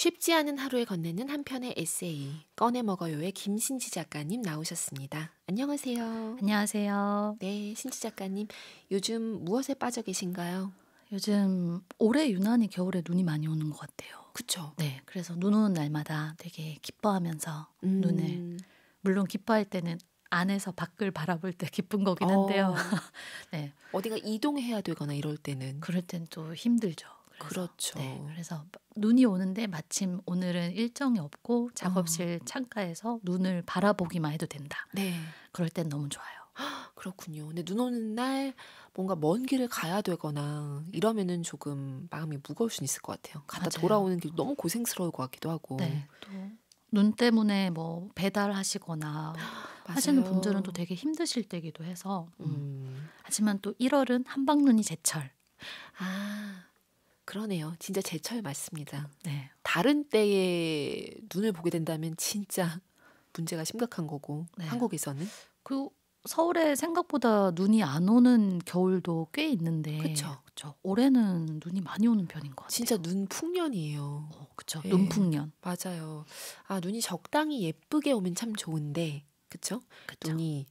쉽지 않은 하루에 건네는 한 편의 에세이 꺼내 먹어요의 김신지 작가님 나오셨습니다. 안녕하세요. 안녕하세요. 네, 신지 작가님 요즘 무엇에 빠져 계신가요? 요즘 올해 유난히 겨울에 눈이 많이 오는 것 같아요. 그쵸? 네, 그래서 눈 오는 날마다 되게 기뻐하면서 눈을, 물론 기뻐할 때는 안에서 밖을 바라볼 때 기쁜 거긴 한데요. 네, 어디가 이동해야 되거나 이럴 때는 그럴 땐 또 힘들죠. 그렇죠. 네, 그래서 눈이 오는데 마침 오늘은 일정이 없고 작업실 창가에서 눈을 바라보기만 해도 된다. 네, 그럴 땐 너무 좋아요. 그렇군요. 근데 눈 오는 날 뭔가 먼 길을 가야 되거나 이러면은 조금 마음이 무거울 수 있을 것 같아요. 갔다 맞아요. 돌아오는 길 너무 고생스러울 것 같기도 하고. 네, 또 눈 때문에 뭐 배달하시거나 하시는 맞아요. 분들은 또 되게 힘드실 때기도 해서 하지만 또 1월은 한방눈이 제철. 아, 그러네요. 진짜 제철 맞습니다. 네, 다른 때에 눈을 보게 된다면 진짜 문제가 심각한 거고 네. 한국에서는 그 서울에 생각보다 눈이 안 오는 겨울도 꽤 있는데 그쵸. 그쵸. 올해는 눈이 많이 오는 편인 것 같아요. 진짜 눈 풍년이에요. 그쵸. 예, 눈풍년. 맞아요. 아, 눈이 적당히 예쁘게 오면 참 좋은데 그쵸? 그쵸. 눈이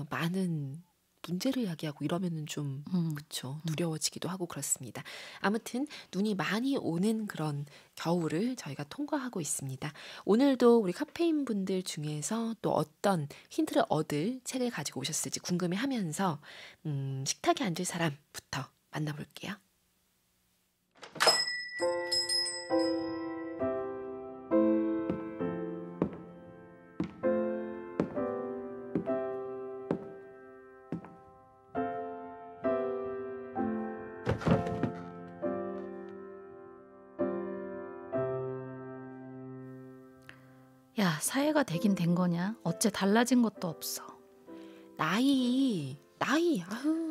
많은 문제를 야기하고 이러면은 좀 그쵸, 두려워지기도 하고 그렇습니다. 아무튼 눈이 많이 오는 그런 겨울을 저희가 통과하고 있습니다. 오늘도 우리 카페인 분들 중에서 또 어떤 힌트를 얻을 책을 가지고 오셨을지 궁금해하면서 식탁에 앉을 사람부터 만나볼게요. 야, 사회가 되긴 된 거냐? 어째 달라진 것도 없어. 나이, 아유,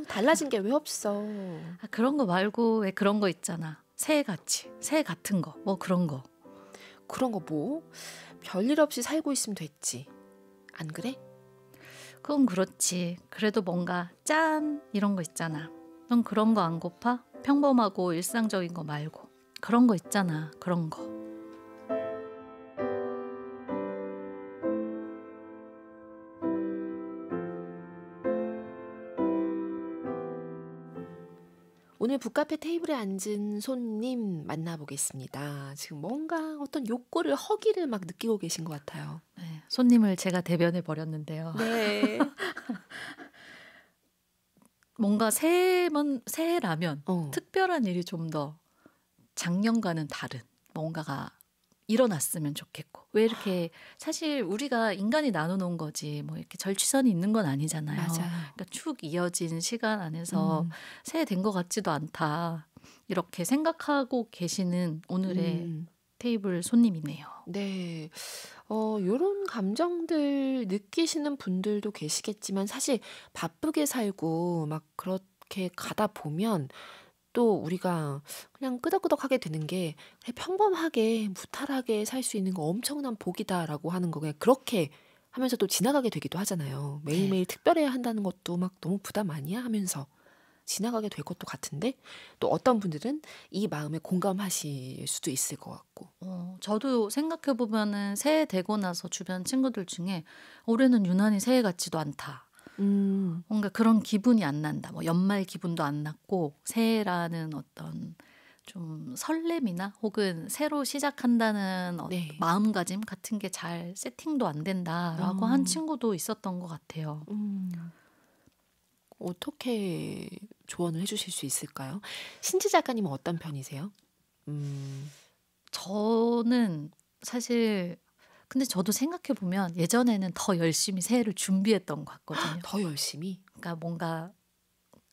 달라진 게 왜 없어. 아, 그런 거 말고 왜 그런 거 있잖아. 새해같이, 새해 같은 거, 뭐 그런 거. 그런 거 뭐? 별일 없이 살고 있으면 됐지. 안 그래? 그건 그렇지. 그래도 뭔가 짠 이런 거 있잖아. 넌 그런 거 안 고파? 평범하고 일상적인 거 말고. 그런 거 있잖아. 그런 거. 오늘 북카페 테이블에 앉은 손님 만나보겠습니다. 지금 뭔가 어떤 욕구를, 허기를 막 느끼고 계신 것 같아요. 네, 손님을 제가 대변해 버렸는데요. 네. 뭔가 새해라면 어. 특별한 일이 좀 더 작년과는 다른 뭔가가 일어났으면 좋겠고. 왜 이렇게 사실 우리가 인간이 나눠놓은 거지 뭐 이렇게 절취선이 있는 건 아니잖아요. 맞아요. 그러니까 쭉 이어진 시간 안에서 새해 된 것 같지도 않다. 이렇게 생각하고 계시는 오늘의 테이블 손님이네요. 네. 요런 감정들 느끼시는 분들도 계시겠지만 사실 바쁘게 살고 막 그렇게 가다 보면 또 우리가 그냥 끄덕끄덕하게 되는 게 그래, 평범하게 무탈하게 살 수 있는 거 엄청난 복이다라고 하는 거 그냥 그렇게 하면서 또 지나가게 되기도 하잖아요. 매일매일 특별해야 한다는 것도 막 너무 부담 아니야 하면서 지나가게 될 것도 같은데 또 어떤 분들은 이 마음에 공감하실 수도 있을 것 같고. 저도 생각해 보면은 새해 되고 나서 주변 친구들 중에 올해는 유난히 새해 같지도 않다. 뭔가 그런 기분이 안 난다. 뭐 연말 기분도 안 났고 새해라는 어떤 좀 설렘이나 혹은 새로 시작한다는 네. 마음가짐 같은 게 잘 세팅도 안 된다라고 한 친구도 있었던 것 같아요. 어떻게 조언을 해주실 수 있을까요? 신지 작가님은 어떤 편이세요? 저는 사실 근데 저도 생각해 보면 예전에는 더 열심히 새해를 준비했던 것 같거든요. 더 열심히? 그러니까 뭔가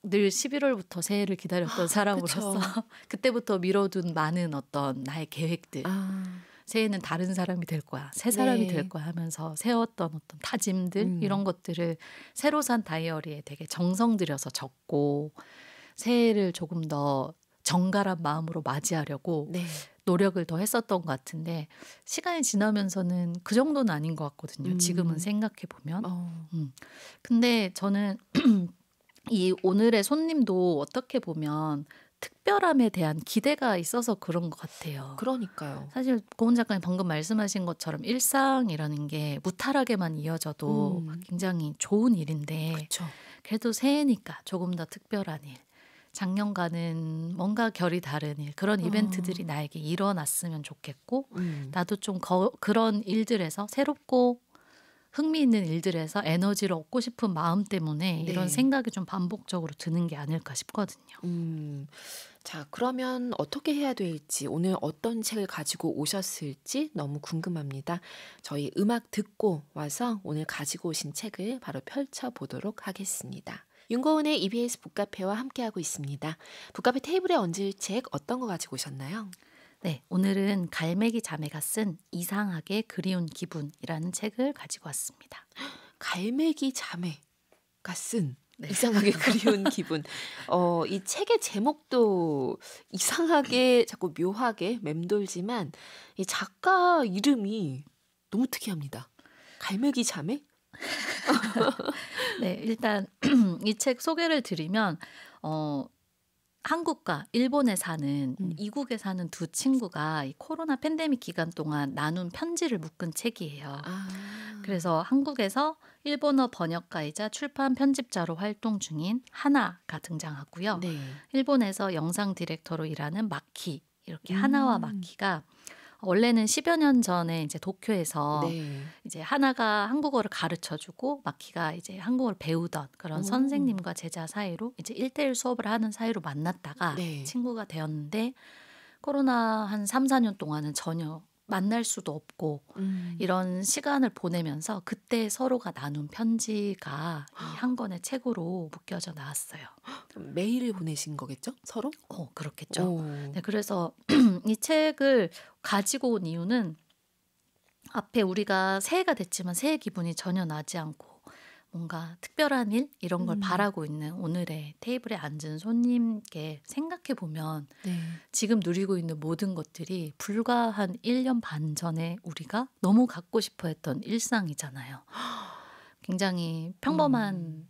늘 11월부터 새해를 기다렸던 사람으로서 그때부터 미뤄둔 많은 어떤 나의 계획들. 새해는 다른 사람이 될 거야. 새 사람이 네. 될 거야 하면서 세웠던 어떤 다짐들 이런 것들을 새로 산 다이어리에 되게 정성 들여서 적고 새해를 조금 더 정갈한 마음으로 맞이하려고 네. 노력을 더 했었던 것 같은데 시간이 지나면서는 그 정도는 아닌 것 같거든요. 지금은 생각해 보면. 근데 저는 이 오늘의 손님도 어떻게 보면 특별함에 대한 기대가 있어서 그런 것 같아요. 그러니까요. 사실 고은 작가님 방금 말씀하신 것처럼 일상이라는 게 무탈하게만 이어져도 굉장히 좋은 일인데 그쵸. 그래도 새해니까 조금 더 특별한 일, 작년과는 뭔가 결이 다른 일, 그런 이벤트들이 나에게 일어났으면 좋겠고 나도 좀 그런 일들에서 새롭고 흥미있는 일들에서 에너지를 얻고 싶은 마음 때문에 네. 이런 생각이 좀 반복적으로 드는 게 아닐까 싶거든요. 자, 그러면 어떻게 해야 될지, 오늘 어떤 책을 가지고 오셨을지 너무 궁금합니다. 저희 음악 듣고 와서 오늘 가지고 오신 책을 바로 펼쳐보도록 하겠습니다. 윤고은의 EBS 북카페와 함께하고 있습니다. 북카페 테이블에 얹을 책 어떤 거 가지고 오셨나요? 네, 오늘은 갈매기 자매가 쓴 이상하게 그리운 기분이라는 책을 가지고 왔습니다. 갈매기 자매가 쓴 이상하게 그리운 기분. 이 책의 제목도 이상하게 자꾸 묘하게 맴돌지만 이 작가 이름이 너무 특이합니다. 갈매기 자매? 네, 일단 이 책 소개를 드리면 한국과 일본에 사는 이국에 사는 두 친구가 이 코로나 팬데믹 기간 동안 나눈 편지를 묶은 책이에요. 그래서 한국에서 일본어 번역가이자 출판 편집자로 활동 중인 하나가 등장하고요. 네. 일본에서 영상 디렉터로 일하는 마키, 이렇게 하나와 마키가 원래는 10여 년 전에 이제 도쿄에서 네. 이제 하나가 한국어를 가르쳐주고 마키가 이제 한국어를 배우던 그런 선생님과 제자 사이로 이제 1대1 수업을 하는 사이로 만났다가 네. 친구가 되었는데 코로나 한 3, 4년 동안은 전혀 만날 수도 없고 이런 시간을 보내면서 그때 서로가 나눈 편지가 이 한 권의 책으로 묶여져 나왔어요. 메일을 보내신 거겠죠? 서로? 그렇겠죠. 네, 그래서 이 책을 가지고 온 이유는 앞에 우리가 새해가 됐지만 새해 기분이 전혀 나지 않고 뭔가 특별한 일 이런 걸 바라고 있는 오늘의 테이블에 앉은 손님께 생각해 보면 네. 지금 누리고 있는 모든 것들이 불과 한 1년 반 전에 우리가 너무 갖고 싶어 했던 일상이잖아요. 굉장히 평범한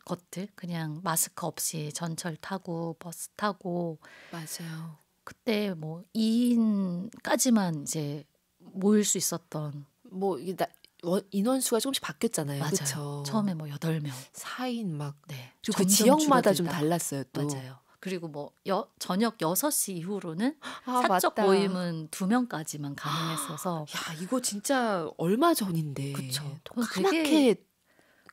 것들, 그냥 마스크 없이 전철 타고 버스 타고 맞아요. 그때 뭐 2인까지만 이제 모일 수 있었던 뭐 이게 인원수가 조금씩 바뀌었잖아요. 맞아요. 그쵸? 처음에 뭐 8명. 4인 막. 네. 그리고 그 지역마다 좀 줄어들다가. 달랐어요, 또. 맞아요. 그리고 뭐 저녁 6시 이후로는 아, 사적 맞다. 모임은 2명까지만 가능했어서 야, 이거 진짜 얼마 전인데. 그쵸. 또 그건 까맣게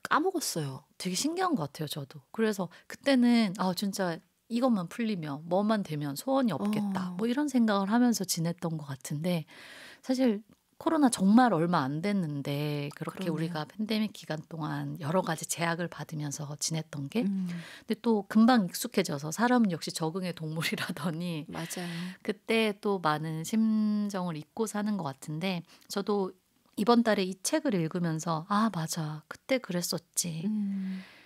까먹었어요. 되게 신기한 것 같아요, 저도. 그래서 그때는 진짜 이것만 풀리면 뭐만 되면 소원이 없겠다. 뭐 이런 생각을 하면서 지냈던 것 같은데 사실 코로나 정말 얼마 안 됐는데 그렇게 그러네요. 우리가 팬데믹 기간 동안 여러 가지 제약을 받으면서 지냈던 게 근데 또 금방 익숙해져서 사람은 역시 적응의 동물이라더니 맞아요. 그때 또 많은 심정을 잊고 사는 것 같은데 저도 이번 달에 이 책을 읽으면서 맞아. 그때 그랬었지.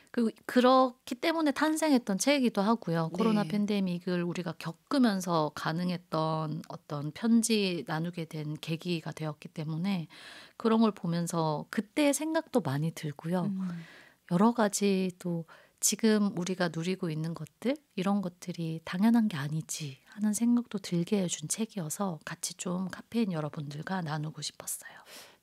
그리고 그렇기 때문에 탄생했던 책이기도 하고요. 코로나 네. 팬데믹을 우리가 겪으면서 가능했던 어떤 편지 나누게 된 계기가 되었기 때문에 그런 걸 보면서 그때의 생각도 많이 들고요. 여러 가지 또 지금 우리가 누리고 있는 것들 이런 것들이 당연한 게 아니지 하는 생각도 들게 해준 책이어서 같이 좀 카페인 여러분들과 나누고 싶었어요.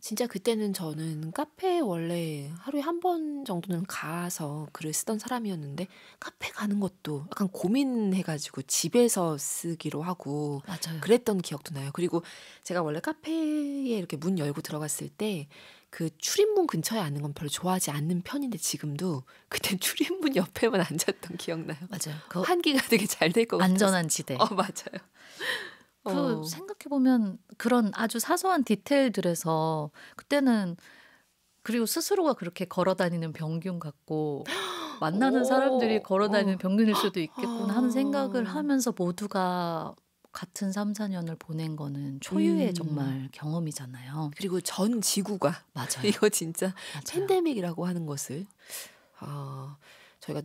진짜 그때는 저는 카페에 원래 하루에 한 번 정도는 가서 글을 쓰던 사람이었는데 카페 가는 것도 약간 고민해가지고 집에서 쓰기로 하고 맞아요. 그랬던 기억도 나요. 그리고 제가 원래 카페에 이렇게 문 열고 들어갔을 때 그 출입문 근처에 앉는 건 별로 좋아하지 않는 편인데 지금도 그때 출입문 옆에만 앉았던 기억나요. 맞아요. 그 환기가 되게 잘 될 것 같아서. 안전한 지대. 맞아요. 생각해보면 그런 아주 사소한 디테일들에서 그때는 그리고 스스로가 그렇게 걸어다니는 병균 같고 만나는 사람들이 걸어다니는 병균일 수도 있겠구나 하는 생각을 하면서 모두가 같은 3, 4년을 보낸 거는 초유의 정말 경험이잖아요. 그리고 전 지구가 맞아요. 이거 진짜 맞아요. 팬데믹이라고 하는 것을 저희가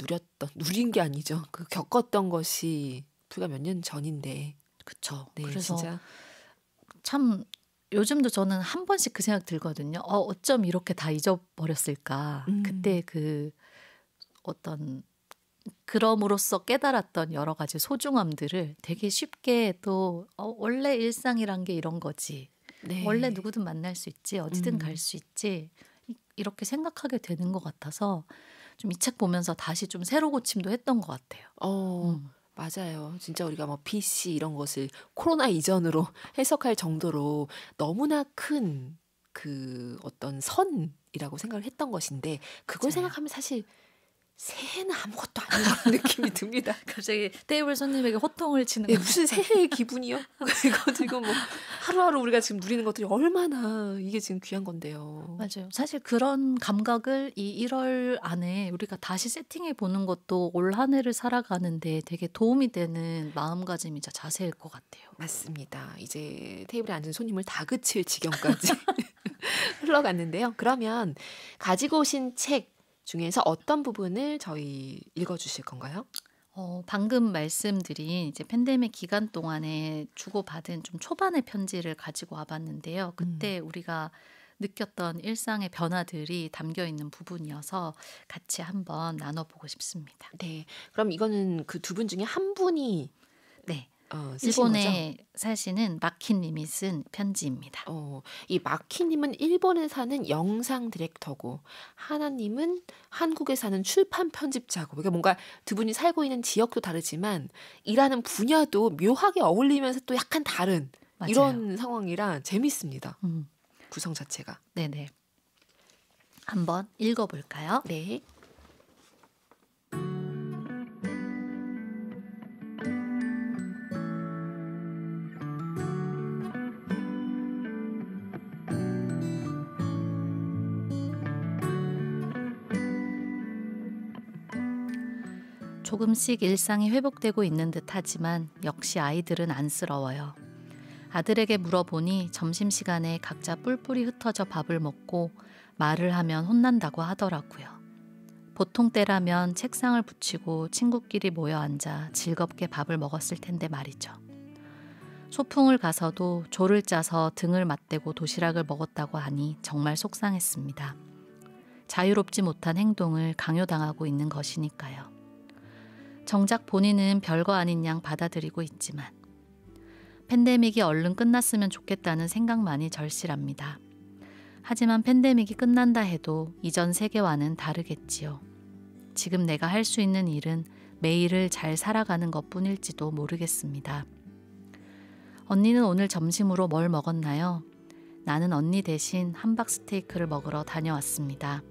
누린 게 아니죠. 그 겪었던 것이 불과 몇 년 전인데. 그쵸. 네, 그래서 진짜. 참 요즘도 저는 한 번씩 그 생각 들거든요. 어쩜 이렇게 다 잊어버렸을까. 그때 그 어떤 그럼으로써 깨달았던 여러 가지 소중함들을 되게 쉽게 또 원래 일상이란 게 이런 거지. 네. 원래 누구든 만날 수 있지. 어디든 갈 수 있지. 이렇게 생각하게 되는 것 같아서 좀 이 책 보면서 다시 좀 새로 고침도 했던 것 같아요. 맞아요. 진짜 우리가 뭐 BC 이런 것을 코로나 이전으로 해석할 정도로 너무나 큰 그 어떤 선이라고 생각을 했던 것인데 그걸 맞아요. 생각하면 사실 새해는 아무것도 아닌 그런 느낌이 듭니다. 갑자기 테이블 손님에게 호통을 치는 예, 거. 무슨 새해의 기분이요? 이거 지금 뭐 하루하루 우리가 지금 누리는 것들이 얼마나 이게 지금 귀한 건데요. 맞아요. 사실 그런 감각을 이 1월 안에 우리가 다시 세팅해 보는 것도 올 한 해를 살아가는데 되게 도움이 되는 마음가짐이자 자세일 것 같아요. 맞습니다. 이제 테이블에 앉은 손님을 다그칠 지경까지 흘러갔는데요. 그러면 가지고 오신 책 중에서 어떤 부분을 저희 읽어주실 건가요? 방금 말씀드린 이제 팬데믹 기간 동안에 주고받은 좀 초반의 편지를 가지고 와봤는데요. 그때 우리가 느꼈던 일상의 변화들이 담겨 있는 부분이어서 같이 한번 나눠보고 싶습니다. 네, 그럼 이거는 그 두 분 중에 한 분이 네. 쓰신 거죠? 일본에 사시는 마키님이 쓴 편지입니다. 이 마키님은 일본에 사는 영상 디렉터고 하나님은 한국에 사는 출판 편집자고 그러니까 뭔가 두 분이 살고 있는 지역도 다르지만 일하는 분야도 묘하게 어울리면서 또 약간 다른 맞아요. 이런 상황이라 재밌습니다. 구성 자체가. 네네. 한번 읽어볼까요? 네. 조금씩 일상이 회복되고 있는 듯 하지만 역시 아이들은 안쓰러워요. 아들에게 물어보니 점심시간에 각자 뿔뿔이 흩어져 밥을 먹고 말을 하면 혼난다고 하더라고요. 보통 때라면 책상을 붙이고 친구끼리 모여 앉아 즐겁게 밥을 먹었을 텐데 말이죠. 소풍을 가서도 조를 짜서 등을 맞대고 도시락을 먹었다고 하니 정말 속상했습니다. 자유롭지 못한 행동을 강요당하고 있는 것이니까요. 정작 본인은 별거 아닌 양 받아들이고 있지만 팬데믹이 얼른 끝났으면 좋겠다는 생각만이 절실합니다. 하지만 팬데믹이 끝난다 해도 이전 세계와는 다르겠지요. 지금 내가 할 수 있는 일은 매일을 잘 살아가는 것뿐일지도 모르겠습니다. 언니는 오늘 점심으로 뭘 먹었나요? 나는 언니 대신 함박스테이크를 먹으러 다녀왔습니다.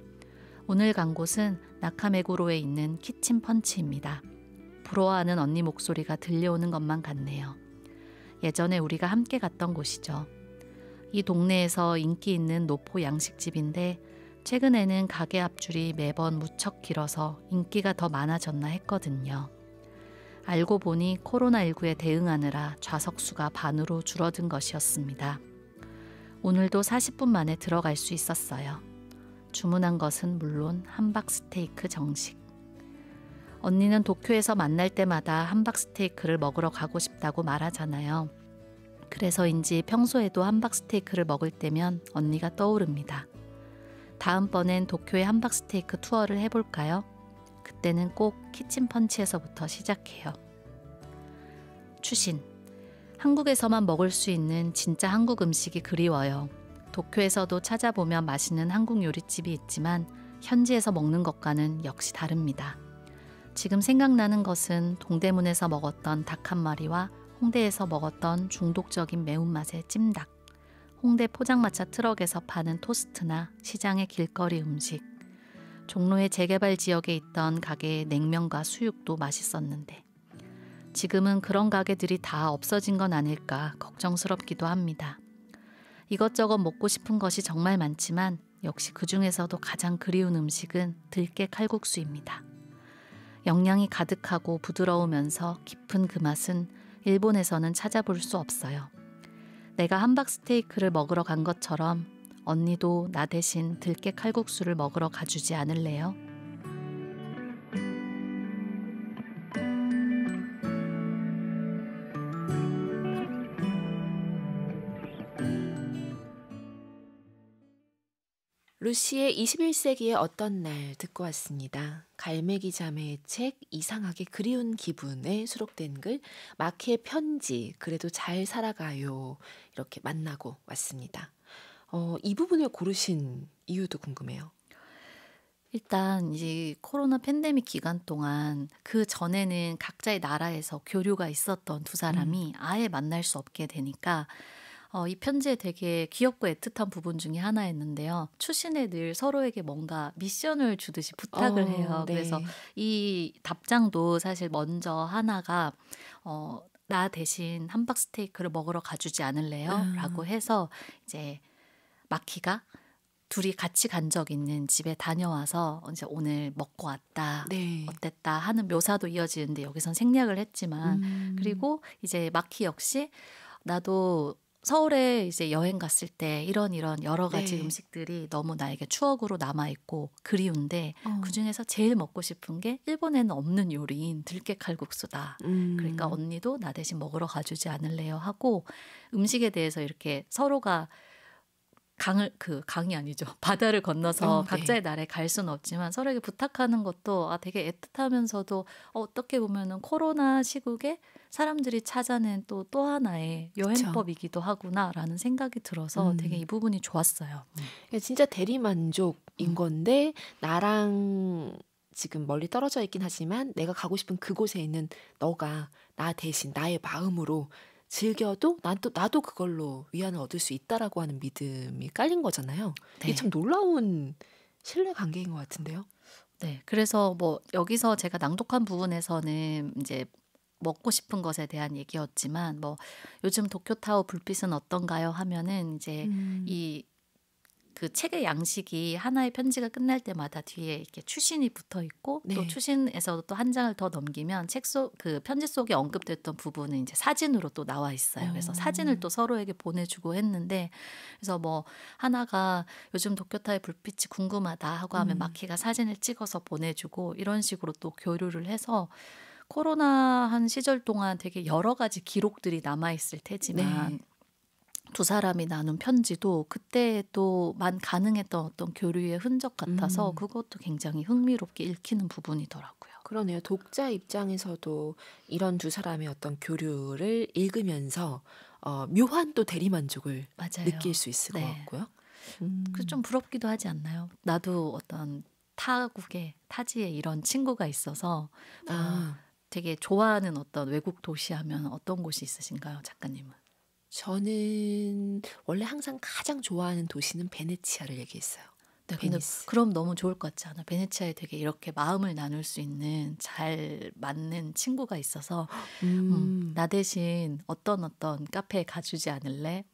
오늘 간 곳은 나카메구로에 있는 키친펀치입니다. 부러워하는 언니 목소리가 들려오는 것만 같네요. 예전에 우리가 함께 갔던 곳이죠. 이 동네에서 인기 있는 노포 양식집인데 최근에는 가게 앞줄이 매번 무척 길어서 인기가 더 많아졌나 했거든요. 알고 보니 코로나19에 대응하느라 좌석수가 반으로 줄어든 것이었습니다. 오늘도 40분 만에 들어갈 수 있었어요. 주문한 것은 물론 함박스테이크 정식. 언니는 도쿄에서 만날 때마다 함박스테이크를 먹으러 가고 싶다고 말하잖아요. 그래서인지 평소에도 함박스테이크를 먹을 때면 언니가 떠오릅니다. 다음번엔 도쿄의 함박스테이크 투어를 해볼까요? 그때는 꼭 키친펀치에서부터 시작해요. 추신. 한국에서만 먹을 수 있는 진짜 한국 음식이 그리워요. 도쿄에서도 찾아보면 맛있는 한국 요리집이 있지만 현지에서 먹는 것과는 역시 다릅니다. 지금 생각나는 것은 동대문에서 먹었던 닭 한 마리와 홍대에서 먹었던 중독적인 매운맛의 찜닭, 홍대 포장마차 트럭에서 파는 토스트나 시장의 길거리 음식, 종로의 재개발 지역에 있던 가게의 냉면과 수육도 맛있었는데 지금은 그런 가게들이 다 없어진 건 아닐까 걱정스럽기도 합니다. 이것저것 먹고 싶은 것이 정말 많지만 역시 그 중에서도 가장 그리운 음식은 들깨 칼국수입니다. 영양이 가득하고 부드러우면서 깊은 그 맛은 일본에서는 찾아볼 수 없어요. 내가 함박스테이크를 먹으러 간 것처럼 언니도 나 대신 들깨 칼국수를 먹으러 가주지 않을래요? 루시의 21세기의 어떤 날 듣고 왔습니다. 갈매기 자매의 책 이상하게 그리운 기분에 수록된 글 마키의 편지 그래도 잘 살아가요 이렇게 만나고 왔습니다. 이 부분을 고르신 이유도 궁금해요. 일단 이 코로나 팬데믹 기간 동안 그 전에는 각자의 나라에서 교류가 있었던 두 사람이 아예 만날 수 없게 되니까 이 편지에 되게 귀엽고 애틋한 부분 중에 하나였는데요. 추신에 늘 서로에게 뭔가 미션을 주듯이 부탁을 해요. 네. 그래서 이 답장도 사실 먼저 하나가 나 대신 함박 스테이크를 먹으러 가주지 않을래요? 라고 해서 이제 마키가 둘이 같이 간 적 있는 집에 다녀와서 이제 오늘 먹고 왔다. 네. 어땠다 하는 묘사도 이어지는데 여기선 생략을 했지만 그리고 이제 마키 역시 나도 서울에 이제 여행 갔을 때 이런 여러 가지 네. 음식들이 너무 나에게 추억으로 남아있고 그리운데 그중에서 제일 먹고 싶은 게 일본에는 없는 요리인 들깨 칼국수다. 그러니까 언니도 나 대신 먹으러 가주지 않을래요 하고 음식에 대해서 이렇게 서로가 강이 아니죠. 바다를 건너서 각자의 나라에 갈 수는 없지만 서로에게 부탁하는 것도 되게 애틋하면서도 어떻게 보면은 코로나 시국에 사람들이 찾아낸 또 하나의 여행법이기도 하구나라는 생각이 들어서 되게 이 부분이 좋았어요. 진짜 대리만족인 건데 나랑 지금 멀리 떨어져 있긴 하지만 내가 가고 싶은 그곳에 있는 너가 나 대신 나의 마음으로 즐겨도 나도 그걸로 위안을 얻을 수 있다라고 하는 믿음이 깔린 거잖아요. 이게 참 놀라운 신뢰 관계인 것 같은데요. 네, 그래서 뭐 여기서 제가 낭독한 부분에서는 이제 먹고 싶은 것에 대한 얘기였지만 뭐 요즘 도쿄타워 불빛은 어떤가요? 하면은 이제 이 그 책의 양식이 하나의 편지가 끝날 때마다 뒤에 이렇게 추신이 붙어 있고 또 추신에서도 또 한 장을 더 넘기면 그 편지 속에 언급됐던 부분은 이제 사진으로 또 나와 있어요. 그래서 사진을 또 서로에게 보내주고 했는데 그래서 뭐 하나가 요즘 도쿄타의 불빛이 궁금하다 하고 하면 마키가 사진을 찍어서 보내주고 이런 식으로 또 교류를 해서 코로나 한 시절 동안 되게 여러 가지 기록들이 남아있을 테지만 두 사람이 나눈 편지도 그때 또만 가능했던 어떤 교류의 흔적 같아서 그것도 굉장히 흥미롭게 읽히는 부분이더라고요. 그러네요. 독자 입장에서도 이런 두 사람의 어떤 교류를 읽으면서 묘한 또 대리만족을 느낄 수 있을 것 같고요. 그 좀 부럽기도 하지 않나요? 나도 어떤 타지에 이런 친구가 있어서 되게 좋아하는 어떤 외국 도시 하면 어떤 곳이 있으신가요, 작가님은? 저는 원래 항상 가장 좋아하는 도시는 베네치아를 얘기했어요. 네, 근데 그럼 너무 좋을 것 같지 않아? 베네치아에 되게 이렇게 마음을 나눌 수 있는 잘 맞는 친구가 있어서 나 대신 어떤 카페에 가주지 않을래?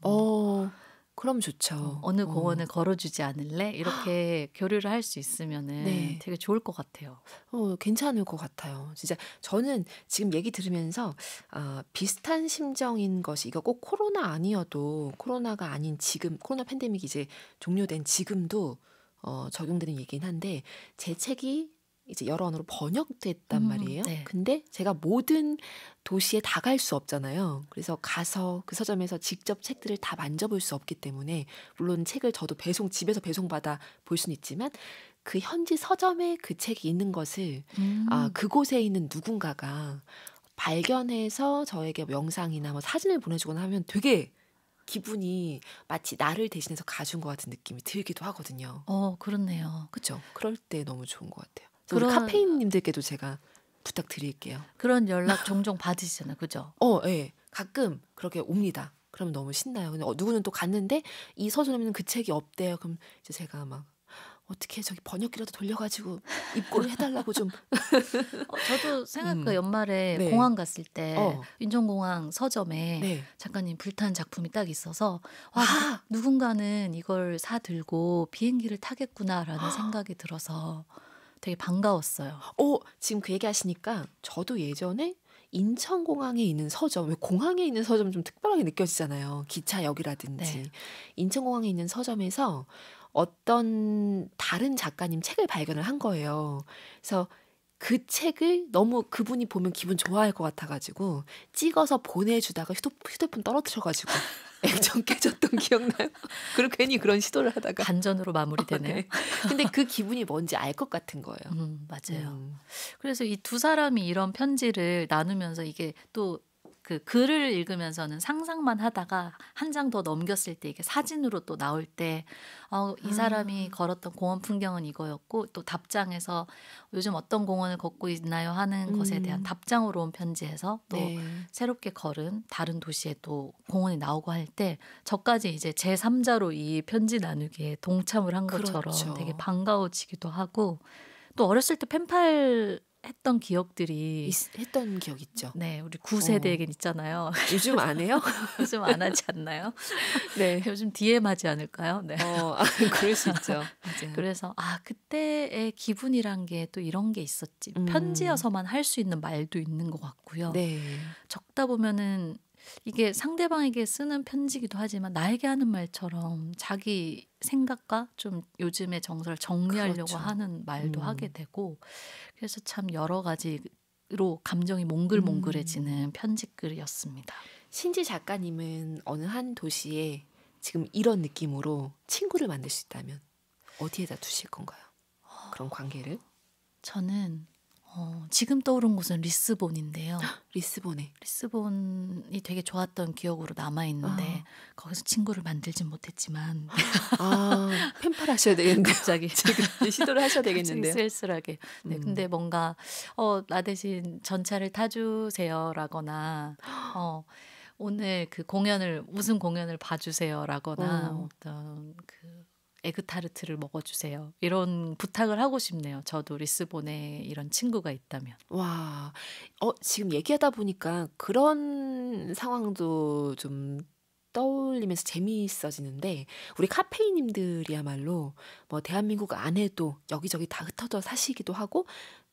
그럼 좋죠. 어느 공원을 걸어주지 않을래? 이렇게 교류를 할 수 있으면은 되게 좋을 것 같아요. 괜찮을 것 같아요. 진짜 저는 지금 얘기 들으면서 비슷한 심정인 것이 이거 꼭 코로나 아니어도 코로나가 아닌 지금 코로나 팬데믹이 이제 종료된 지금도 적용되는 얘기긴 한데 제 책이 이제 여러 언어로 번역됐단 말이에요. 근데 제가 모든 도시에 다 갈 수 없잖아요. 그래서 가서 그 서점에서 직접 책들을 다 만져볼 수 없기 때문에 물론 책을 저도 집에서 배송받아 볼 수는 있지만 그 현지 서점에 그 책이 있는 것을 그곳에 있는 누군가가 발견해서 저에게 영상이나 뭐 사진을 보내주거나 하면 되게 기분이 마치 나를 대신해서 가준 것 같은 느낌이 들기도 하거든요. 그렇네요. 그렇죠. 그럴 때 너무 좋은 것 같아요. 우리 카페인님들께도 제가 부탁드릴게요. 그런 연락 종종 받으시잖아요. 그죠? 네. 가끔 그렇게 옵니다. 그러면 너무 신나요. 근데 누구는 또 갔는데 이 서점에는 그 책이 없대요. 그럼 이제 제가 막 어떻게 저기 번역기라도 돌려가지고 입고를 해달라고 좀. 저도 생각해요. 연말에 공항 갔을 때 인천공항 서점에 작가님 불타는 작품이 딱 있어서 누군가는 이걸 사들고 비행기를 타겠구나라는 생각이 들어서 되게 반가웠어요. 지금 그 얘기 하시니까 저도 예전에 인천공항에 있는 서점, 왜 공항에 있는 서점 좀 특별하게 느껴지잖아요. 기차역이라든지. 인천공항에 있는 서점에서 어떤 다른 작가님 책을 발견을 한 거예요. 그래서 그 책을 너무 그분이 보면 기분 좋아할 것 같아가지고 찍어서 보내주다가 휴대폰 떨어뜨려가지고 액정 깨졌던 기억나요? 그리고 괜히 그런 시도를 하다가 반전으로 마무리되네요. 네. 근데 그 기분이 뭔지 알 것 같은 거예요. 맞아요. 그래서 이 두 사람이 이런 편지를 나누면서 이게 또 그 글을 읽으면서는 상상만 하다가 한 장 더 넘겼을 때 이게 사진으로 또 나올 때 이 사람이 걸었던 공원 풍경은 이거였고 또 답장에서 요즘 어떤 공원을 걷고 있나요 하는 것에 대한 답장으로 온 편지에서 또 네. 새롭게 걸은 다른 도시에 또 공원이 나오고 할 때 저까지 이제 제3자로 이 편지 나누기에 동참을 한 것처럼 그렇죠. 되게 반가워지기도 하고 또 어렸을 때 펜팔 했던 기억들이 했던 기억 있죠. 네, 우리 9세대에겐 있잖아요. 요즘 안 해요? 요즘 안 하지 않나요? 네. 요즘 DM 하지 않을까요? 네. 그럴 수 있죠. 맞아요. 그래서 그때의 기분이란 게 또 이런 게 있었지. 편지여서만 할 수 있는 말도 있는 것 같고요. 네. 적다 보면은 이게 상대방에게 쓰는 편지기도 하지만 나에게 하는 말처럼 자기 생각과 좀 요즘의 정서를 정리하려고 그렇죠. 하는 말도 하게 되고 그래서 참 여러 가지로 감정이 몽글몽글해지는 편지글이었습니다. 신지 작가님은 어느 한 도시에 지금 이런 느낌으로 친구를 만들 수 있다면 어디에다 두실 건가요? 그런 관계를? 저는 지금 떠오른 곳은 리스본인데요. 리스본이 되게 좋았던 기억으로 남아있는데 거기서 친구를 만들진 못했지만 펜팔 하셔야 되겠는데 갑자기 지금 시도를 하셔야 되겠는데요. 쓸쓸하게. 네, 근데 뭔가 나 대신 전차를 타주세요라거나 오늘 그 무슨 공연을 봐주세요라거나 어떤 그 에그타르트를 먹어주세요. 이런 부탁을 하고 싶네요. 저도 리스본에 이런 친구가 있다면. 와, 지금 얘기하다 보니까 그런 상황도 좀 떠올리면서 재미있어지는데 우리 카페이님들이야말로 뭐 대한민국 안에도 여기저기 다 흩어져 사시기도 하고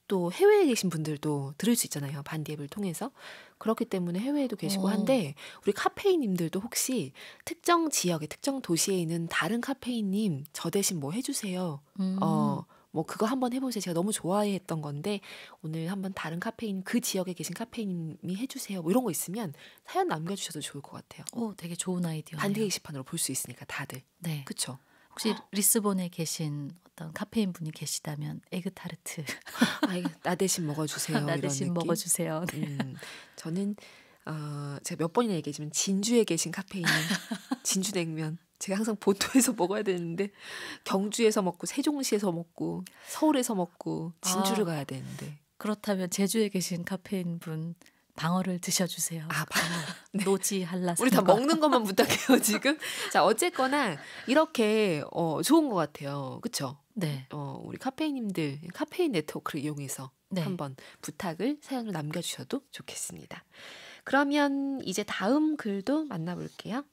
또 해외에 계신 분들도 들을 수 있잖아요. 반디앱을 통해서. 그렇기 때문에 해외에도 계시고 한데 우리 카페이님들도 혹시 특정 지역에 특정 도시에 있는 다른 카페이님 저 대신 뭐 해주세요. 뭐 그거 한번 해보세요. 제가 너무 좋아했던 건데 오늘 한번 다른 카페인 그 지역에 계신 카페인님이 해주세요. 뭐 이런 거 있으면 사연 남겨주셔도 좋을 것 같아요. 되게 좋은 아이디어네요. 반디 게시판으로 볼 수 있으니까 다들. 네. 그쵸? 혹시 리스본에 계신 어떤 카페인 분이 계시다면 에그타르트 나 대신 먹어주세요. 나 대신 이런 느낌? 먹어주세요. 네. 저는 제가 몇 번이나 얘기했지만 진주에 계신 카페인은 진주냉면. 제가 항상 보토에서 먹어야 되는데 경주에서 먹고 세종시에서 먹고 서울에서 먹고 진주를 가야 되는데. 그렇다면 제주에 계신 카페인 분 방어를 드셔주세요. 방어. 네. 노지 한라. 우리 다 먹는 것만 부탁해요 지금. 자 어쨌거나 이렇게 좋은 것 같아요. 그렇죠? 네. 우리 카페인님들 카페인 네트워크를 이용해서 한번 부탁을 사연을 남겨주셔도 좋겠습니다. 그러면 이제 다음 글도 만나볼게요.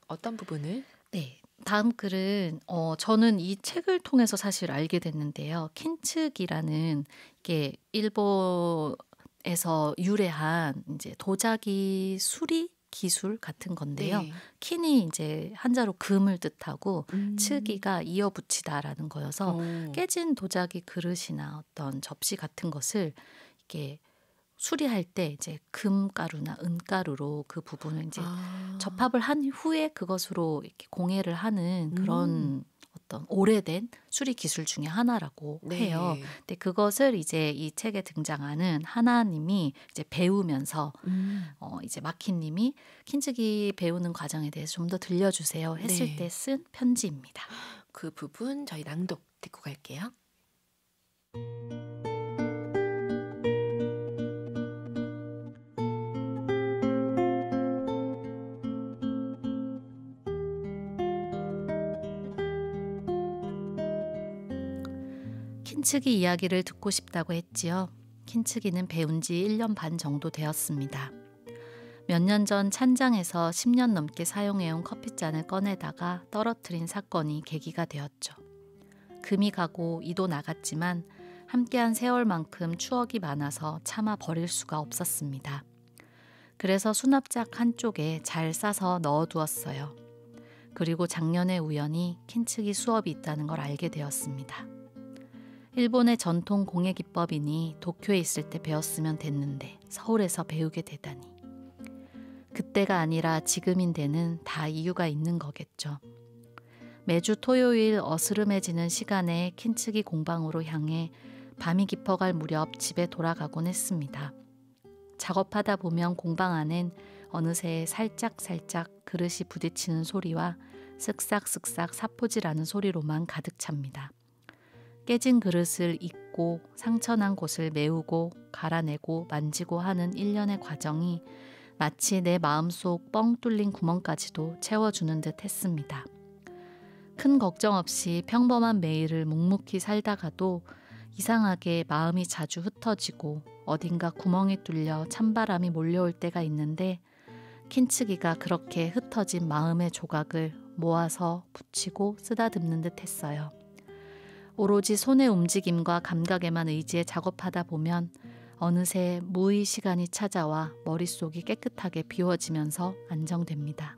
어떤 부분을? 네. 다음 글은 저는 이 책을 통해서 사실 알게 됐는데요. 킨츠기라는 이게 일본에서 유래한 이제 도자기 수리 기술 같은 건데요. 네. 킨이 이제 한자로 금을 뜻하고 츠기가 이어붙이다라는 거여서 깨진 도자기 그릇이나 어떤 접시 같은 것을 이게 수리할 때 이제 금가루나 은가루로 그 부분을 이제 접합을 한 후에 그것으로 이렇게 공예를 하는 그런 어떤 오래된 수리 기술 중에 하나라고 해요. 근데 그것을 이제 이 책에 등장하는 하나님이 이제 배우면서 이제 마키님이 킨츠기 배우는 과정에 대해서 좀 더 들려주세요 했을 때 쓴 편지입니다. 그 부분 저희 낭독 듣고 갈게요. 킨츠기 이야기를 듣고 싶다고 했지요. 킨츠기는 배운 지 1년 반 정도 되었습니다. 몇 년 전 찬장에서 10년 넘게 사용해온 커피잔을 꺼내다가 떨어뜨린 사건이 계기가 되었죠. 금이 가고 이도 나갔지만 함께한 세월만큼 추억이 많아서 차마 버릴 수가 없었습니다. 그래서 수납작 한쪽에 잘 싸서 넣어두었어요. 그리고 작년에 우연히 킨츠기 수업이 있다는 걸 알게 되었습니다. 일본의 전통 공예 기법이니 도쿄에 있을 때 배웠으면 됐는데 서울에서 배우게 되다니. 그때가 아니라 지금인데는 다 이유가 있는 거겠죠. 매주 토요일 어스름해지는 시간에 킨츠기 공방으로 향해 밤이 깊어갈 무렵 집에 돌아가곤 했습니다. 작업하다 보면 공방 안엔 어느새 살짝살짝 그릇이 부딪히는 소리와 쓱싹쓱싹 사포질하는 소리로만 가득 찹니다. 깨진 그릇을 잇고 상처난 곳을 메우고 갈아내고 만지고 하는 일련의 과정이 마치 내 마음속 뻥 뚫린 구멍까지도 채워주는 듯 했습니다. 큰 걱정 없이 평범한 매일을 묵묵히 살다가도 이상하게 마음이 자주 흩어지고 어딘가 구멍이 뚫려 찬바람이 몰려올 때가 있는데 킨츠기가 그렇게 흩어진 마음의 조각을 모아서 붙이고 쓰다듬는 듯 했어요. 오로지 손의 움직임과 감각에만 의지해 작업하다 보면 어느새 무의 시간이 찾아와 머릿속이 깨끗하게 비워지면서 안정됩니다.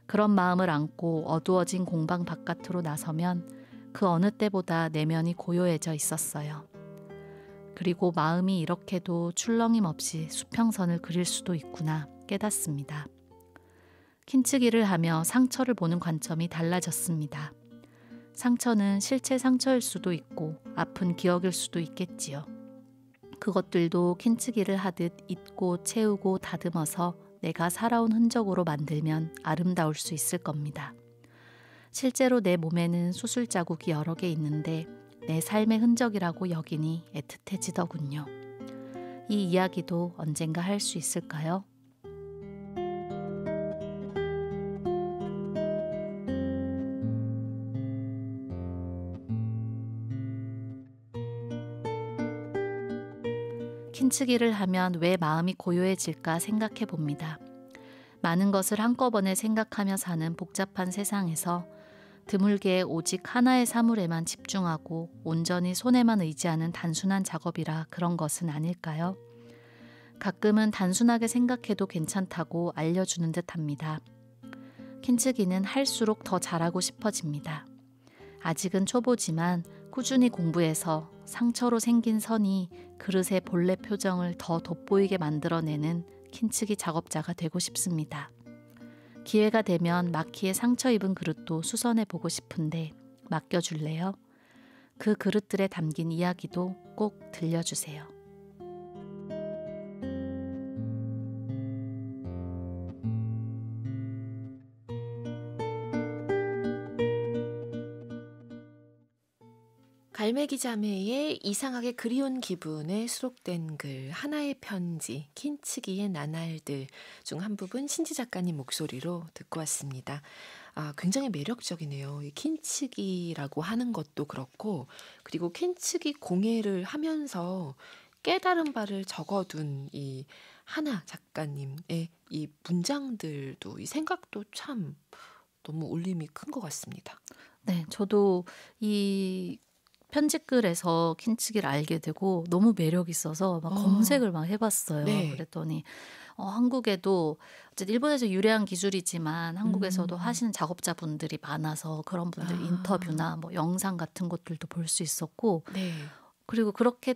그런 마음을 안고 어두워진 공방 바깥으로 나서면 그 어느 때보다 내면이 고요해져 있었어요. 그리고 마음이 이렇게도 출렁임 없이 수평선을 그릴 수도 있구나 깨닫습니다. 킨츠기를 하며 상처를 보는 관점이 달라졌습니다. 상처는 실제 상처일 수도 있고 아픈 기억일 수도 있겠지요. 그것들도 킨츠기를 하듯 잊고 채우고 다듬어서 내가 살아온 흔적으로 만들면 아름다울 수 있을 겁니다. 실제로 내 몸에는 수술 자국이 여러 개 있는데 내 삶의 흔적이라고 여기니 애틋해지더군요. 이 이야기도 언젠가 할 수 있을까요? 킨츠기를 하면 왜 마음이 고요해질까 생각해 봅니다. 많은 것을 한꺼번에 생각하며 사는 복잡한 세상에서 드물게 오직 하나의 사물에만 집중하고 온전히 손에만 의지하는 단순한 작업이라 그런 것은 아닐까요? 가끔은 단순하게 생각해도 괜찮다고 알려주는 듯합니다. 킨츠기는 할수록 더 잘하고 싶어집니다. 아직은 초보지만 꾸준히 공부해서 상처로 생긴 선이 그릇의 본래 표정을 더 돋보이게 만들어내는 킨츠기 작업자가 되고 싶습니다. 기회가 되면 마키의 상처 입은 그릇도 수선해 보고 싶은데 맡겨줄래요? 그 그릇들에 담긴 이야기도 꼭 들려주세요. 갈매기 자매의 이상하게 그리운 기분에 수록된 글 하나의 편지 킨츠기의 나날들 중 한 부분 신지 작가님 목소리로 듣고 왔습니다. 굉장히 매력적이네요. 이 킨츠기라고 하는 것도 그렇고 그리고 킨츠기 공예를 하면서 깨달은 바를 적어둔 이 하나 작가님의 이 문장들도 이 생각도 참 너무 울림이 큰 것 같습니다. 네, 저도 이 편집글에서 킨츠기를 알게 되고 너무 매력 있어서 막 검색을 막 해봤어요. 네. 그랬더니 한국에도 어쨌든 일본에서 유래한 기술이지만 한국에서도 하시는 작업자분들이 많아서 그런 분들 인터뷰나 뭐 영상 같은 것들도 볼 수 있었고 네. 그리고 그렇게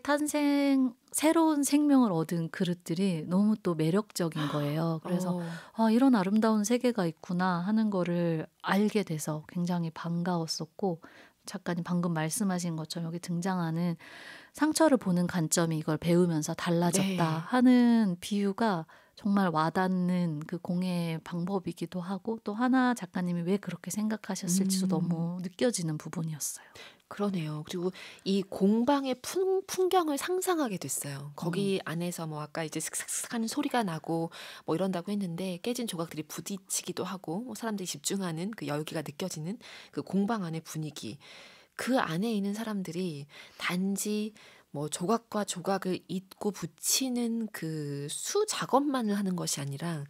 새로운 생명을 얻은 그릇들이 너무 또 매력적인 거예요. 그래서 이런 아름다운 세계가 있구나 하는 거를 알게 돼서 굉장히 반가웠었고 작가님 방금 말씀하신 것처럼 여기 등장하는 상처를 보는 관점이 이걸 배우면서 달라졌다 네. 하는 비유가 정말 와닿는 그 공예 방법이기도 하고 또 하나 작가님이 왜 그렇게 생각하셨을지도 너무 느껴지는 부분이었어요. 그러네요. 그리고 이 공방의 풍경을 상상하게 됐어요. 거기 안에서 뭐 아까 이제 슥슥슥 하는 소리가 나고 뭐 이런다고 했는데 깨진 조각들이 부딪히기도 하고 뭐 사람들이 집중하는 그 열기가 느껴지는 그 공방 안의 분위기. 그 안에 있는 사람들이 단지 뭐 조각과 조각을 잇고 붙이는 그 수 작업만을 하는 것이 아니라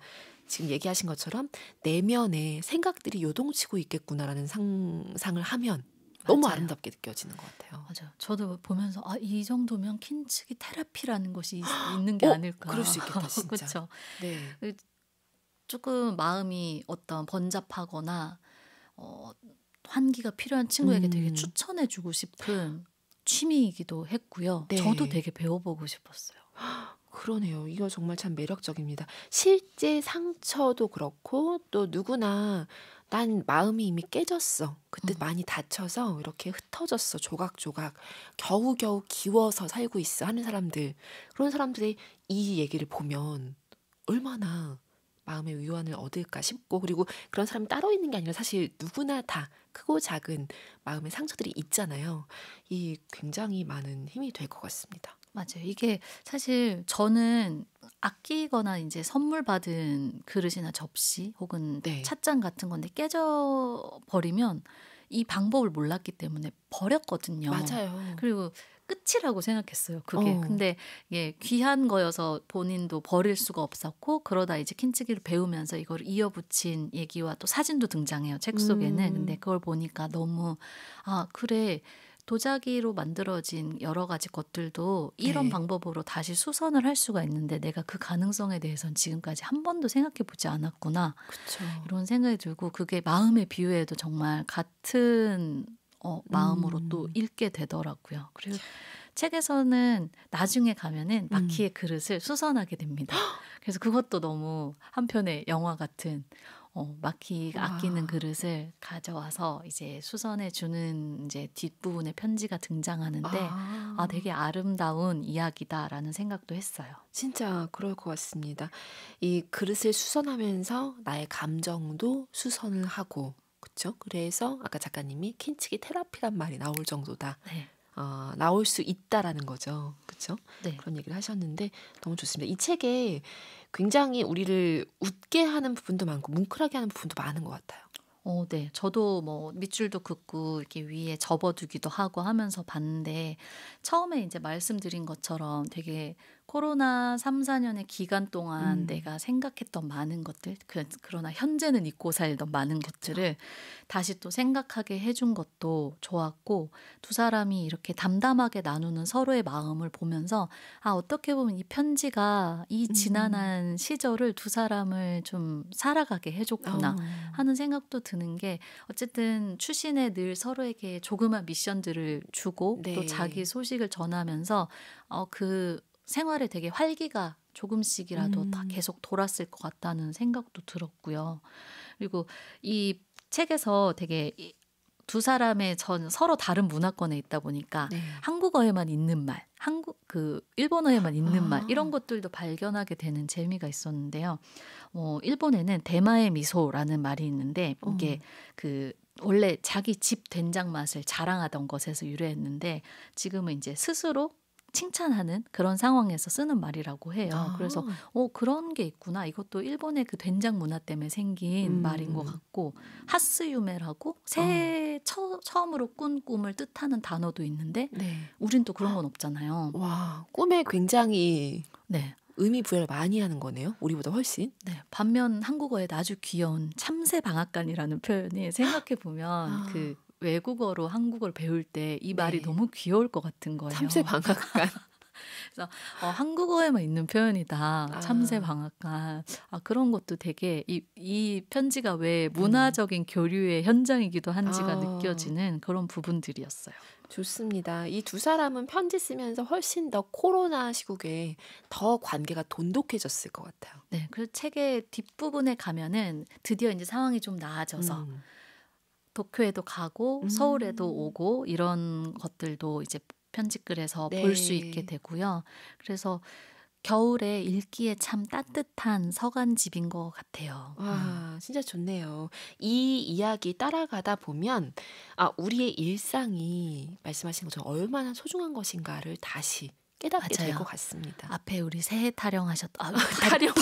지금 얘기하신 것처럼 내면에 생각들이 요동치고 있겠구나라는 상상을 하면 너무 맞아요. 아름답게 느껴지는 것 같아요. 맞아요. 저도 보면서 이 정도면 킨츠기 테라피라는 것이 있는 게 아닐까. 그럴 수 있겠다 진짜. 그렇죠. 네. 조금 마음이 어떤 번잡하거나 환기가 필요한 친구에게 되게 추천해주고 싶은 취미이기도 했고요. 네. 저도 되게 배워보고 싶었어요. 그러네요. 이거 정말 참 매력적입니다. 실제 상처도 그렇고 또 누구나 난 마음이 이미 깨졌어. 그때 많이 다쳐서 이렇게 흩어졌어. 조각조각. 겨우겨우 기워서 살고 있어 하는 사람들. 그런 사람들의 이 얘기를 보면 얼마나 마음의 위안을 얻을까 싶고 그리고 그런 사람이 따로 있는 게 아니라 사실 누구나 다 크고 작은 마음의 상처들이 있잖아요. 이 굉장히 많은 힘이 될 것 같습니다. 맞아요. 이게 사실 저는 아끼거나 이제 선물 받은 그릇이나 접시 혹은 네. 찻잔 같은 건데 깨져 버리면 이 방법을 몰랐기 때문에 버렸거든요. 맞아요. 그리고 끝이라고 생각했어요. 그게. 어. 근데 이게 귀한 거여서 본인도 버릴 수가 없었고 그러다 이제 킨치기를 배우면서 이걸 이어붙인 얘기와 또 사진도 등장해요. 책 속에는. 근데 그걸 보니까 너무 아 그래. 도자기로 만들어진 여러 가지 것들도 이런 네. 방법으로 다시 수선을 할 수가 있는데 내가 그 가능성에 대해서는 지금까지 한 번도 생각해 보지 않았구나. 그쵸. 이런 생각이 들고 그게 마음의 비유에도 정말 같은 마음으로 또 읽게 되더라고요. 그리고 책에서는 나중에 가면은 마키의 그릇을 수선하게 됩니다. 그래서 그것도 너무 한편의 영화 같은 마키가 아끼는 와. 그릇을 가져와서 이제 수선해 주는 이제 뒷부분에 편지가 등장하는데 아 되게 아름다운 이야기다라는 생각도 했어요. 진짜 그럴 것 같습니다. 이 그릇을 수선하면서 나의 감정도 수선을 하고 그쵸? 그래서 아까 작가님이 킨치기 테라피란 말이 나올 정도다. 네. 나올 수 있다라는 거죠. 그쵸? 네. 그런 얘기를 하셨는데 너무 좋습니다. 이 책에 굉장히 우리를 웃게 하는 부분도 많고 뭉클하게 하는 부분도 많은 것 같아요. 네. 저도 뭐 밑줄도 긋고 이렇게 위에 접어두기도 하고 하면서 봤는데 처음에 이제 말씀드린 것처럼 되게 코로나 3-4년의 기간 동안 내가 생각했던 많은 것들 그러나 현재는 잊고 살던 많은 것들을 다시 또 생각하게 해준 것도 좋았고 두 사람이 이렇게 담담하게 나누는 서로의 마음을 보면서 아 어떻게 보면 이 편지가 이 지난한 시절을 두 사람을 좀 살아가게 해줬구나 하는 생각도 드는 게 어쨌든 추신에 늘 서로에게 조그만 미션들을 주고 네. 또 자기 소식을 전하면서 그 생활에 되게 활기가 조금씩이라도 다 계속 돌았을 것 같다는 생각도 들었고요. 그리고 이 책에서 되게 두 사람의 서로 다른 문화권에 있다 보니까 네. 한국어에만 있는 말, 일본어에만 있는 말 이런 아. 것들도 발견하게 되는 재미가 있었는데요. 일본에는 대마의 미소라는 말이 있는데 이게 원래 자기 집 된장 맛을 자랑하던 것에서 유래했는데 지금은 이제 스스로 칭찬하는 그런 상황에서 쓰는 말이라고 해요. 그래서 그런 게 있구나. 이것도 일본의 그 된장 문화 때문에 생긴 말인 것 같고 하스유메라고 새해 처음으로 꾼 꿈을 뜻하는 단어도 있는데 네. 우린 또 그런 건 없잖아요. 와, 꿈에 굉장히 네. 의미 부여를 많이 하는 거네요. 우리보다 훨씬. 네. 반면 한국어에 아주 귀여운 참새 방앗간이라는 표현이 생각해 보면 그 외국어로 한국어를 배울 때 이 말이 네. 너무 귀여울 것 같은 거예요. 참새 방앗간. 그래서 한국어에만 있는 표현이다. 참새 방앗간. 그런 것도 되게 이 편지가 왜 문화적인 교류의 현장이기도 한지가 느껴지는 그런 부분들이었어요. 좋습니다. 이 두 사람은 편지 쓰면서 훨씬 더 코로나 시국에 더 관계가 돈독해졌을 것 같아요. 네. 그래서 책의 뒷부분에 가면은 드디어 이제 상황이 좀 나아져서 도쿄에도 가고 서울에도 오고 이런 것들도 이제 편지글에서 볼 수 있게 되고요. 그래서 겨울에 읽기에 참 따뜻한 서간집인 것 같아요. 와, 진짜 좋네요. 이 이야기 따라가다 보면 우리의 일상이 말씀하신 것처럼 얼마나 소중한 것인가를 다시 깨닫게 될 것 같습니다. 앞에 우리 새해 타령하셨다.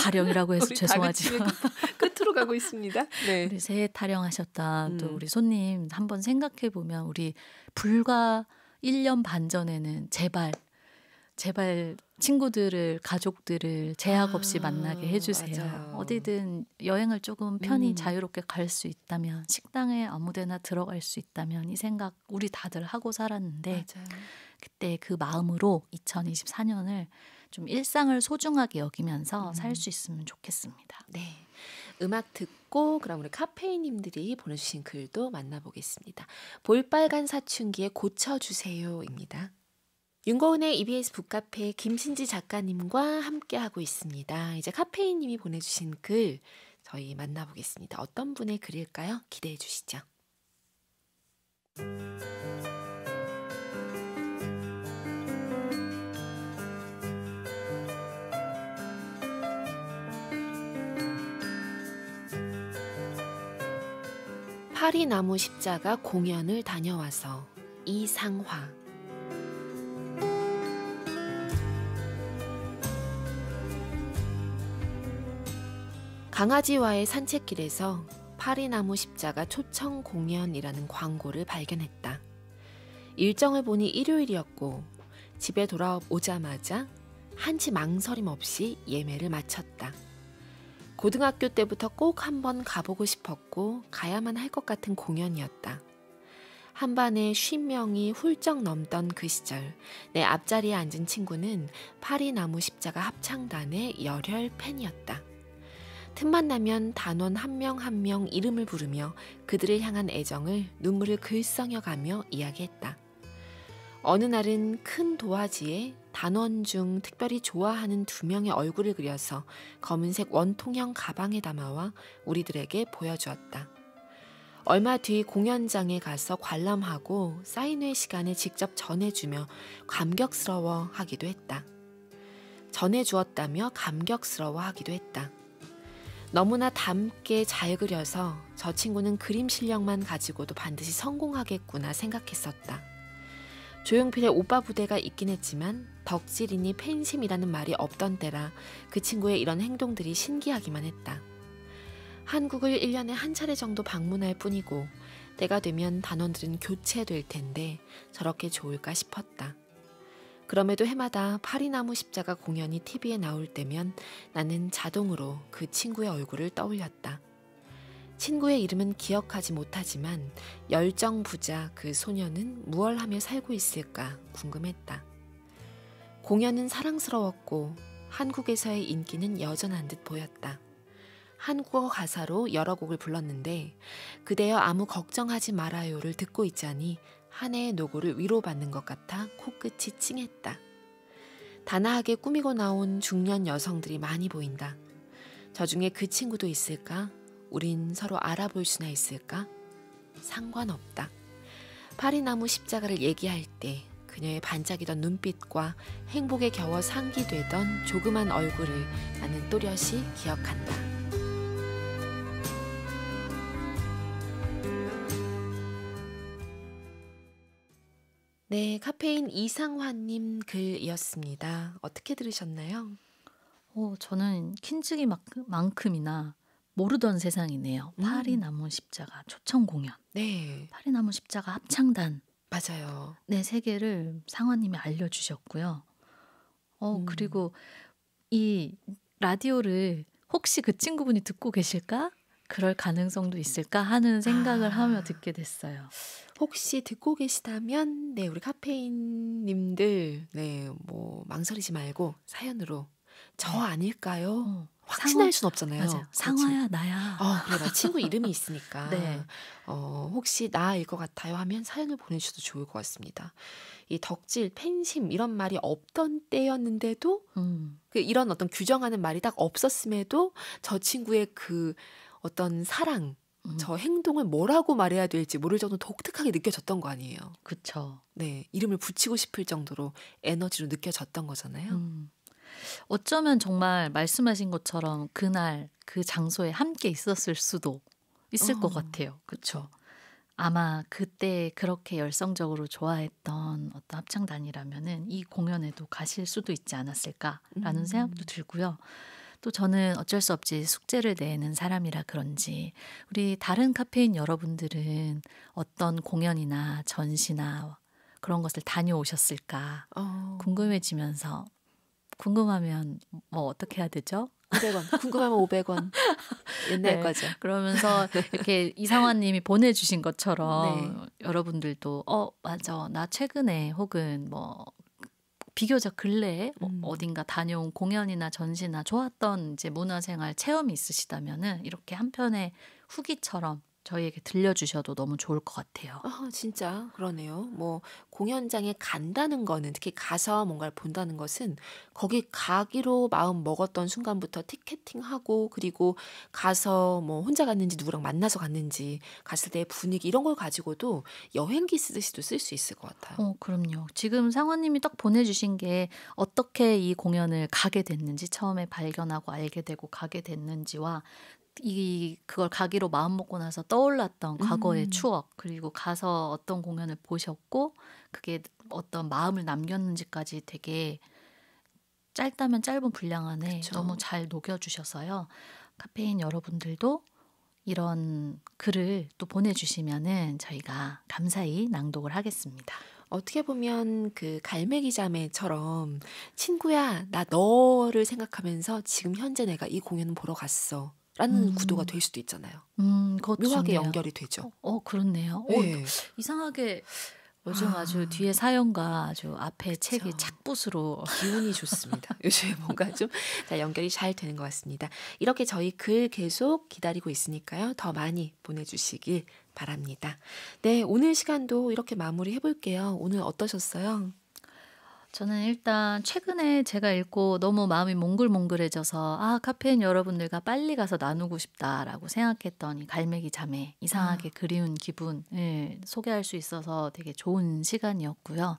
타령이라고 해서 죄송하지만 끝으로 가고 있습니다. 네. 우리 새해 타령하셨다. 또 우리 손님 한번 생각해 보면 우리 불과 1년 반 전에는 제발 친구들을 가족들을 제약 없이 만나게 해주세요. 맞아요. 어디든 여행을 조금 편히 자유롭게 갈 수 있다면 식당에 아무데나 들어갈 수 있다면 이 생각 우리 다들 하고 살았는데 맞아요. 그때 그 마음으로 2024년을 좀 일상을 소중하게 여기면서 살 수 있으면 좋겠습니다. 네. 음악 듣고 그럼 우리 카페인님들이 보내주신 글도 만나보겠습니다. 볼빨간 사춘기에 고쳐주세요입니다. 윤고은의 EBS 북카페 김신지 작가님과 함께하고 있습니다. 이제 카페인님이 보내주신 글 저희 만나보겠습니다. 어떤 분의 글일까요? 기대해 주시죠. 파리나무 십자가 공연을 다녀와서 이상화. 강아지와의 산책길에서 파리나무 십자가 초청 공연이라는 광고를 발견했다. 일정을 보니 일요일이었고 집에 돌아오자마자 한치 망설임 없이 예매를 마쳤다. 고등학교 때부터 꼭 한번 가보고 싶었고 가야만 할 것 같은 공연이었다. 한 반에 50명이 훌쩍 넘던 그 시절 내 앞자리에 앉은 친구는 파리나무 십자가 합창단의 열혈 팬이었다. 틈만 나면 단원 한 명 한 명 이름을 부르며 그들을 향한 애정을 눈물을 글썽여가며 이야기했다. 어느 날은 큰 도화지에 단원 중 특별히 좋아하는 2명의 얼굴을 그려서 검은색 원통형 가방에 담아와 우리들에게 보여주었다. 얼마 뒤 공연장에 가서 관람하고 사인회 시간에 직접 전해주며 감격스러워하기도 했다. 전해주었다며 감격스러워하기도 했다. 너무나 닮게 잘 그려서 저 친구는 그림 실력만 가지고도 반드시 성공하겠구나 생각했었다. 조용필의 오빠 부대가 있긴 했지만 덕질이니 팬심이라는 말이 없던 때라 그 친구의 이런 행동들이 신기하기만 했다. 한국을 1년에 한 차례 정도 방문할 뿐이고 때가 되면 단원들은 교체될 텐데 저렇게 좋을까 싶었다. 그럼에도 해마다 파리나무 십자가 공연이 TV에 나올 때면 나는 자동으로 그 친구의 얼굴을 떠올렸다. 친구의 이름은 기억하지 못하지만 열정 부자 그 소녀는 무얼 하며 살고 있을까 궁금했다. 공연은 사랑스러웠고 한국에서의 인기는 여전한 듯 보였다. 한국어 가사로 여러 곡을 불렀는데 그대여 아무 걱정하지 말아요를 듣고 있자니 한 해의 노고를 위로받는 것 같아 코끝이 찡했다. 단아하게 꾸미고 나온 중년 여성들이 많이 보인다. 저 중에 그 친구도 있을까? 우린 서로 알아볼 수나 있을까? 상관없다. 파리나무 십자가를 얘기할 때 그녀의 반짝이던 눈빛과 행복에 겨워 상기되던 조그만 얼굴을 나는 또렷이 기억한다. 네, 카페인 이상화님 글이었습니다. 어떻게 들으셨나요? 저는 킨즈기만큼이나 모르던 세상이네요. 파리나무 십자가 초청 공연. 네. 파리나무 십자가 합창단. 맞아요. 네, 세계를 상화님이 알려주셨고요. 그리고 이 라디오를 혹시 그 친구분이 듣고 계실까? 그럴 가능성도 있을까 하는 생각을 하며 듣게 됐어요. 혹시 듣고 계시다면 네, 우리 카페인님들 네, 뭐 망설이지 말고 사연으로 저 아닐까요? 확신할 순 없잖아요. 맞아요. 상화야 나야. 그래, 나 친구 이름이 있으니까. 네. 혹시 나일 것 같아요 하면 사연을 보내주셔도 좋을 것 같습니다. 이 덕질, 팬심 이런 말이 없던 때였는데도 이런 어떤 규정하는 말이 딱 없었음에도 저 친구의 그 어떤 사랑, 저 행동을 뭐라고 말해야 될지 모를 정도로 독특하게 느껴졌던 거 아니에요. 그쵸. 네, 이름을 붙이고 싶을 정도로 에너지로 느껴졌던 거잖아요. 어쩌면 정말 말씀하신 것처럼 그날 그 장소에 함께 있었을 수도 있을 것 같아요. 그렇죠. 아마 그때 그렇게 열성적으로 좋아했던 어떤 합창단이라면은 이 공연에도 가실 수도 있지 않았을까라는 생각도 들고요. 또 저는 어쩔 수 없이 숙제를 내는 사람이라 그런지 우리 다른 카페인 여러분들은 어떤 공연이나 전시나 그런 것을 다녀오셨을까 궁금해지면서 궁금하면 뭐 어떻게 해야 되죠? 500원. 궁금하면 500원. 옛날 네, 거죠. 그러면서 이렇게 이상화님이 보내주신 것처럼 네. 여러분들도 맞아 나 최근에 혹은 뭐 비교적 근래에 어딘가 다녀온 공연이나 전시나 좋았던 이제 문화생활 체험이 있으시다면은 이렇게 한 편의 후기처럼 저희에게 들려주셔도 너무 좋을 것 같아요. 진짜 그러네요. 뭐 공연장에 간다는 거는, 특히 가서 뭔가를 본다는 것은 거기 가기로 마음 먹었던 순간부터 티켓팅하고, 그리고 가서 뭐 혼자 갔는지 누구랑 만나서 갔는지, 갔을 때의 분위기 이런 걸 가지고도 여행기 쓰듯이도 쓸 수 있을 것 같아요. 그럼요. 지금 상원님이 딱 보내주신 게 어떻게 이 공연을 가게 됐는지, 처음에 발견하고 알게 되고 가게 됐는지와 그걸 가기로 마음먹고 나서 떠올랐던 과거의 추억, 그리고 가서 어떤 공연을 보셨고 그게 어떤 마음을 남겼는지까지 되게 짧다면 짧은 분량 안에 그쵸. 너무 잘 녹여주셔서요. 카페인 여러분들도 이런 글을 또 보내주시면은 저희가 감사히 낭독을 하겠습니다. 어떻게 보면 그 갈매기 자매처럼, 친구야, 나 너를 생각하면서 지금 현재 내가 이 공연을 보러 갔어 라는 구도가 될 수도 있잖아요. 그것도 묘하게 좋네요. 연결이 되죠. 그렇네요. 네. 이상하게 요즘 아주 뒤에 사연과 아주 앞에 책이 그쵸. 착붙으로 기운이 좋습니다. 요즘에 뭔가 좀 연결이 잘 되는 것 같습니다. 이렇게 저희 글 계속 기다리고 있으니까요. 더 많이 보내주시길 바랍니다. 네, 오늘 시간도 이렇게 마무리해 볼게요. 오늘 어떠셨어요? 저는 일단 최근에 제가 읽고 너무 마음이 몽글몽글해져서 카페인 여러분들과 빨리 가서 나누고 싶다라고 생각했던 이 갈매기 자매, 이상하게 그리운 기분을 소개할 수 있어서 되게 좋은 시간이었고요.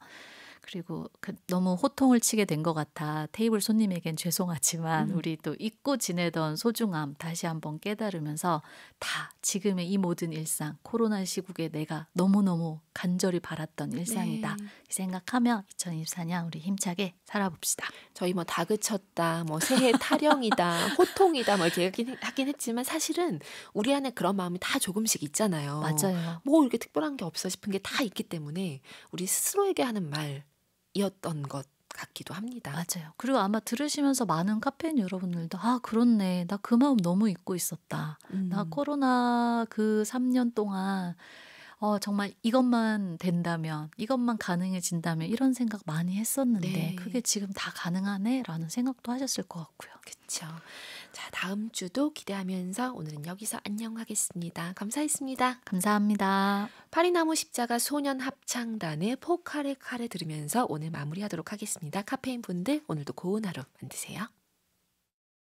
그리고 너무 호통을 치게 된 것 같아 테이블 손님에겐 죄송하지만 우리 또 잊고 지내던 소중함 다시 한번 깨달으면서 다 지금의 이 모든 일상, 코로나 시국에 내가 너무너무 간절히 바랐던 일상이다. 네. 생각하며 2024년 우리 힘차게 살아봅시다. 저희 뭐 다그쳤다, 뭐 새해 타령이다, 호통이다, 뭐 이렇게 하긴 했지만 사실은 우리 안에 그런 마음이 다 조금씩 있잖아요. 맞아요. 뭐 이렇게 특별한 게 없어 싶은 게 다 있기 때문에 우리 스스로에게 하는 말이었던 것 같기도 합니다. 맞아요. 그리고 아마 들으시면서 많은 카페인 여러분들도 그렇네. 나 그 마음 너무 잊고 있었다. 나 코로나 그 3년 동안 정말 이것만 된다면, 이것만 가능해진다면 이런 생각 많이 했었는데 네. 그게 지금 다 가능하네? 라는 생각도 하셨을 것 같고요. 그렇죠. 자, 다음 주도 기대하면서 오늘은 여기서 안녕하겠습니다. 감사했습니다. 감사합니다. 파리나무 십자가 소년 합창단의 포카레 카레 들으면서 오늘 마무리하도록 하겠습니다. 카페인 분들 오늘도 고운 하루 만드세요.